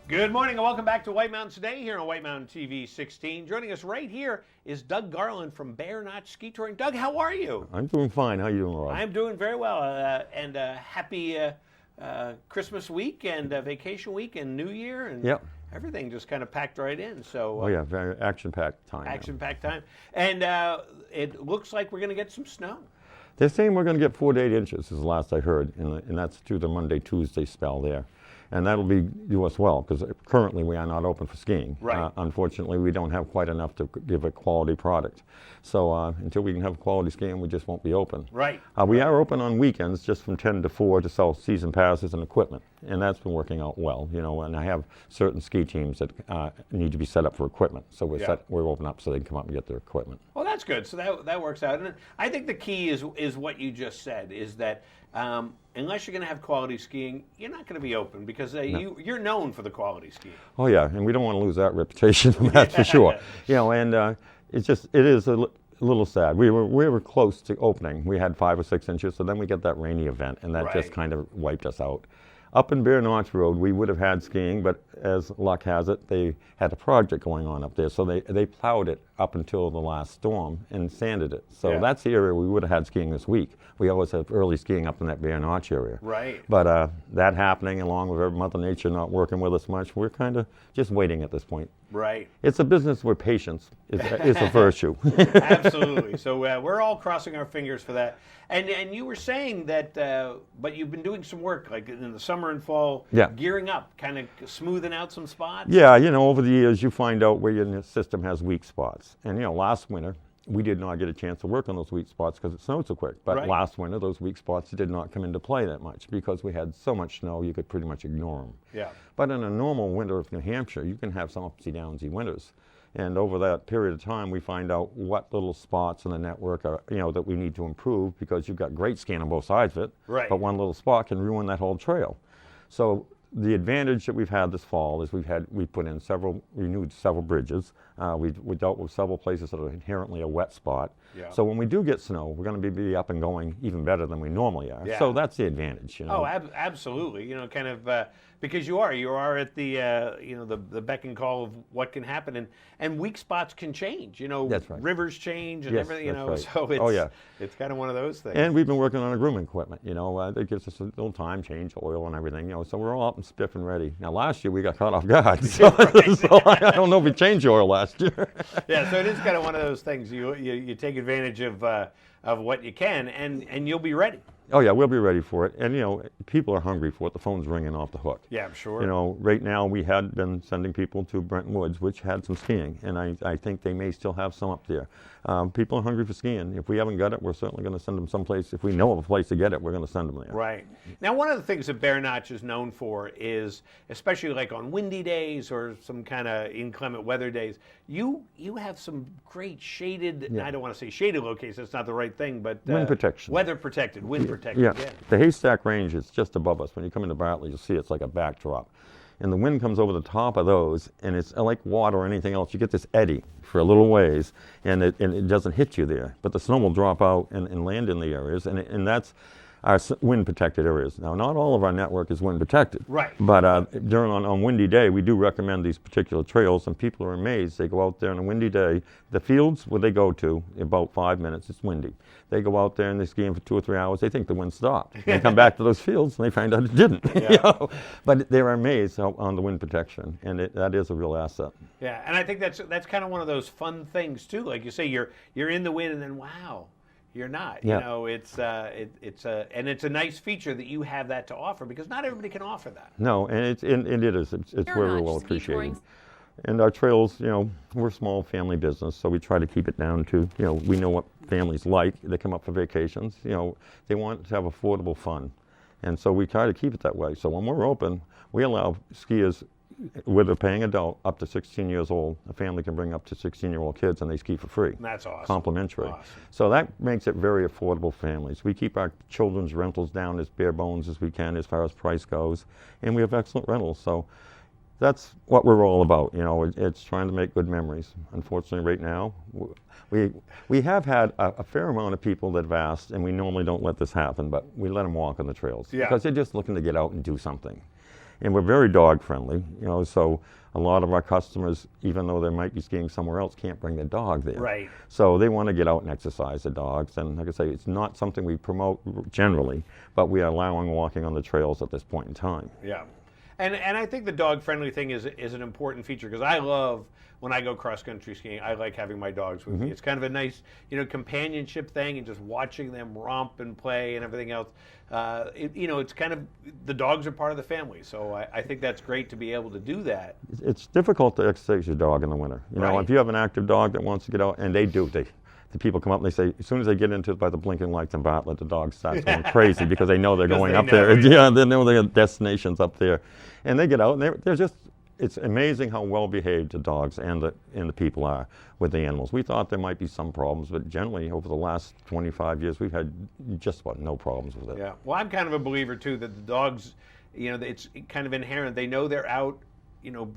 Good morning and welcome back to White Mountains Today here on White Mountain TV 16. Joining us right here is Doug Garland from Bear Notch Ski Touring. Doug, how are you? I'm doing fine. How are you doing, Rob? I'm doing very well. And happy Christmas week and vacation week and New Year and everything just kind of packed right in. So oh yeah, very action-packed time. Action-packed time. And it looks like we're going to get some snow. They're saying we're going to get 4 to 8 inches, is the last I heard, and that's through the Monday-Tuesday spell there. And that'll do us well, because currently we are not open for skiing. Right. Unfortunately, we don't have quite enough to give a quality product. So until we can have quality skiing, we just won't be open. Right. We are open on weekends, just from 10 to 4 to sell season passes and equipment. And that's been working out well, you know, and I have certain ski teams that need to be set up for equipment. So we're open up so they can come up and get their equipment. Well, that's good. So that works out. And I think the key is what you just said, is that unless you're going to have quality skiing, you're not going to be open, because you're known for the quality skiing. Oh yeah, and we don't want to lose that reputation, that's for sure. You know, and it is a little sad. We were close to opening. We had 5 or 6 inches, so then we get that rainy event, and that just kind of wiped us out. Up in Bear Notch Road, we would have had skiing, but as luck has it, they had a project going on up there, so they plowed it up until the last storm and sanded it. So that's the area we would have had skiing this week. We always have early skiing up in that Bear Notch area. Right. But that happening, along with Mother Nature not working with us much, we're kind of just waiting at this point. Right. It's a business where patience is a virtue. Absolutely. So we're all crossing our fingers for that. And you were saying that, but you've been doing some work, like in the summer and fall, gearing up, kind of smoothing out some spots? Yeah, you know, over the years you find out where your system has weak spots. And, you know, last winter, we did not get a chance to work on those weak spots because it snowed so quick. But last winter, those weak spots did not come into play that much because we had so much snow you could pretty much ignore them. Yeah. But in a normal winter of New Hampshire, you can have some upsy downsy winters. And over that period of time, we find out what little spots in the network are, you know, that we need to improve, because you've got great skiing on both sides of it. Right. But one little spot can ruin that whole trail. So the advantage that we've had this fall is we renewed several bridges. We dealt with several places that are inherently a wet spot. Yeah. So when we do get snow, we're going to be up and going even better than we normally are. Yeah. So that's the advantage, you know. Oh, absolutely. You know, kind of because you are at the you know, the beck and call of what can happen, and weak spots can change. You know, that's right. Rivers change and everything. You know, right. so it's kind of one of those things. And we've been working on our grooming equipment. You know, that gives us a little time, change oil and everything. You know, so we're all up and spiff and ready. Now, last year we got caught off guard, so, so I don't know if we changed oil last year. Yeah, so it is kind of one of those things. You take advantage of what you can, and you'll be ready. Oh yeah, we'll be ready for it. And you know, people are hungry for it. The phone's ringing off the hook. Yeah, I'm sure. You know, right now we had been sending people to Brenton Woods, which had some skiing, and I think they may still have some up there. People are hungry for skiing. If we haven't got it, we're certainly going to send them someplace. If we know of a place to get it, we're going to send them there. Right. Now, one of the things that Bear Notch is known for is, especially like on windy days or some kind of inclement weather days, you have some great shaded, I don't want to say shaded locations, that's not the right thing, but wind protection. Weather protected, wind protected. Yeah. The Haystack Range is just above us. When you come into Bartlett, you'll see it's like a backdrop. And the wind comes over the top of those, and it's like water or anything else. You get this eddy for a little ways, and it doesn't hit you there. But the snow will drop out and land in the areas, and that's our wind protected areas. Now, not all of our network is wind protected. Right. But on windy day, we do recommend these particular trails, and people are amazed. They go out there on a windy day. The fields where they go to, about 5 minutes, it's windy. They go out there and they ski in for 2 or 3 hours. They think the wind stopped. They come back to those fields and they find out it didn't. Yeah. You know? But they're amazed on the wind protection, and that is a real asset. Yeah, and I think that's kind of one of those fun things too. Like you say, you're in the wind, and then wow, you're not. Yeah. You know, it's a nice feature that you have that to offer, because not everybody can offer that. No, and it is. It's very well appreciated. And our trails, you know, we're a small family business, so we try to keep it down to, you know, we know what families like. They come up for vacations. You know, they want to have affordable fun. And so we try to keep it that way. So when we're open, we allow skiers, with a paying adult, up to 16 years old. A family can bring up to 16-year-old kids, and they ski for free. That's awesome. Complimentary. Awesome. So that makes it very affordable for families. We keep our children's rentals down as bare bones as we can as far as price goes, and we have excellent rentals. So that's what we're all about. You know, it's trying to make good memories. Unfortunately, right now, we have had a fair amount of people that have asked, and we normally don't let this happen, but we let them walk on the trails because they're just looking to get out and do something. and we're very dog friendly. So a lot of our customers, even though they might be skiing somewhere else, can't bring their dog there. Right. So they want to get out and exercise the dogs. And like I say, it's not something we promote generally, but we are allowing walking on the trails at this point in time. Yeah. And I think the dog-friendly thing is an important feature, because I love, when I go cross-country skiing, I like having my dogs with me. It's kind of a nice, companionship thing, and just watching them romp and play and everything else. It's kind of, the dogs are part of the family, so I think that's great to be able to do that. It's difficult to exercise your dog in the winter. If you have an active dog that wants to get out, and they do, the people come up and they say, as soon as they get into it by the blinking lights in Bartlett, the dog starts going crazy because they know they're going up there. Yeah, they know their destination's up there. And they get out, and they're just, it's amazing how well behaved the dogs and the people are with the animals. We thought there might be some problems, but generally over the last 25 years, we've had just about no problems with it. Yeah, well, I'm kind of a believer too that the dogs, it's kind of inherent. They know they're out,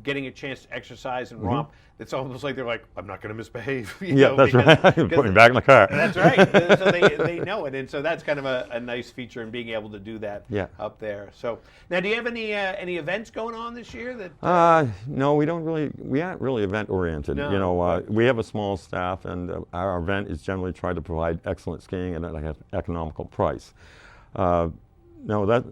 getting a chance to exercise and romp. It's almost like they're like, I'm not going to misbehave. That's right. Put me back in the car. That's right. So they know it, and so that's kind of a nice feature in being able to do that up there. So now, do you have any events going on this year? No, we don't really. We aren't really event oriented. No. We have a small staff, and our event is generally try to provide excellent skiing at an economical price. No, that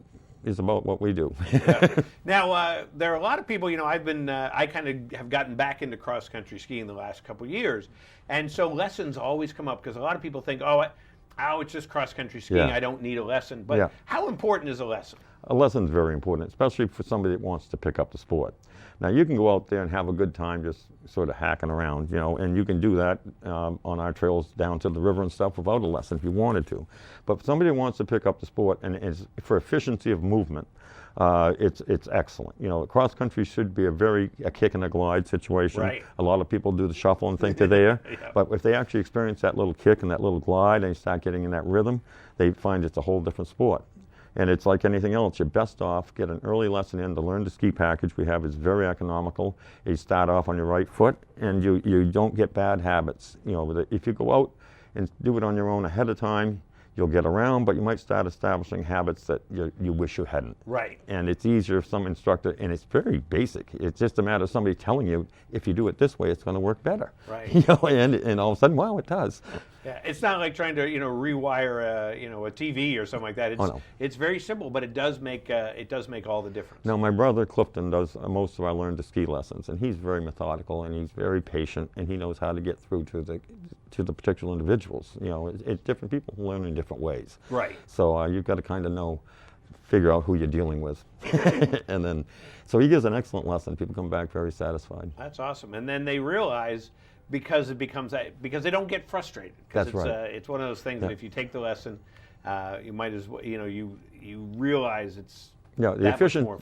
is about what we do. Yeah. Now, there are a lot of people, I kind of have gotten back into cross-country skiing the last couple of years, and so lessons always come up, because a lot of people think, it's just cross-country skiing, I don't need a lesson. But how important is a lesson? A lesson is very important, especially for somebody that wants to pick up the sport. Now, you can go out there and have a good time just sort of hacking around, and you can do that on our trails down to the river and stuff without a lesson if you wanted to. But for somebody who wants to pick up the sport, and it's for efficiency of movement, it's excellent. Cross country should be a kick and a glide situation. Right. A lot of people do the shuffle and think they're there, but if they actually experience that little kick and that little glide and start getting in that rhythm, they find it's a whole different sport. And it's like anything else. You're best off get an early lesson in. The Learn to Ski package we have is very economical. You start off on your right foot, and you don't get bad habits. If you go out and do it on your own ahead of time, you'll get around, but you might start establishing habits that you wish you hadn't. Right. And it's easier if some instructor, and it's very basic. It's just a matter of somebody telling you, if you do it this way, it's going to work better. Right. And all of a sudden, wow, it does. Yeah, it's not like trying to rewire a TV or something like that. It's very simple, but it does make all the difference. No, my brother Clifton does most of our Learn to Ski lessons, and he's very methodical and he's very patient, and he knows how to get through to the particular individuals. It's different people who learn in different ways. Right. So you've got to kind of figure out who you're dealing with, and then so he gives an excellent lesson. People come back very satisfied. That's awesome, and then they realize. Because they don't get frustrated. That's right. It's one of those things that if you take the lesson, you might as well, you realize it's the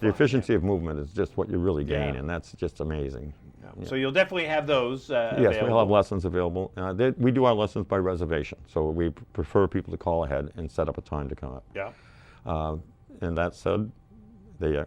efficiency of movement is just what you really gain, and that's just amazing. So you'll definitely have those available. Yes, we'll have lessons available. We do our lessons by reservation, so we prefer people to call ahead and set up a time to come up. Yeah. And that said, there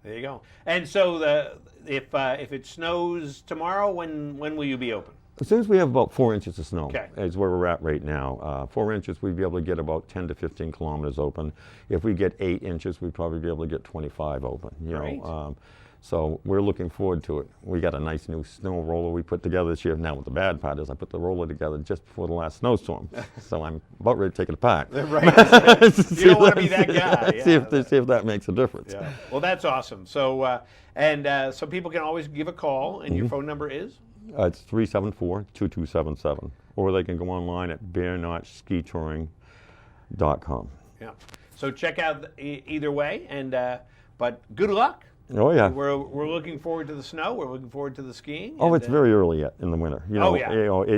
you go. And so if it snows tomorrow, when will you be open? As soon as we have about 4 inches of snow, okay, is where we're at right now. 4 inches, we'd be able to get about 10 to 15 kilometers open. If we get 8 inches, we'd probably be able to get 25 open. So we're looking forward to it. We got a nice new snow roller we put together this year. Now, what the bad part is I put the roller together just before the last snowstorm. So I'm about ready to take it apart. Right. You don't want to be that guy. See if that makes a difference. Yeah. Well, that's awesome. So, so people can always give a call, and your phone number is? It's 374-2277. Or they can go online at bearnotchskitouring.com. Yeah. So check out either way, but good luck. Oh yeah, we're looking forward to the snow. We're looking forward to the skiing. Oh, it's very early yet in the winter.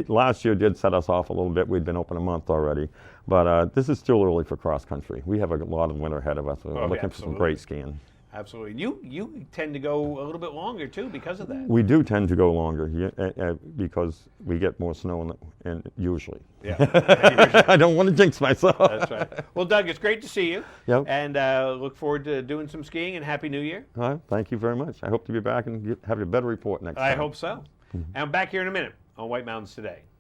Last year did set us off a little bit. We'd been open a month already, but this is still early for cross country. We have a lot of winter ahead of us. We're looking for some great skiing. Absolutely. You tend to go a little bit longer too because of that. We do tend to go longer because we get more snow and usually. Yeah. I don't want to jinx myself. That's right. Well, Doug, it's great to see you. Yep. And look forward to doing some skiing, and Happy New Year. All right. Thank you very much. I hope to be back and have a better report next time. I hope so. And I'm back here in a minute on White Mountains Today.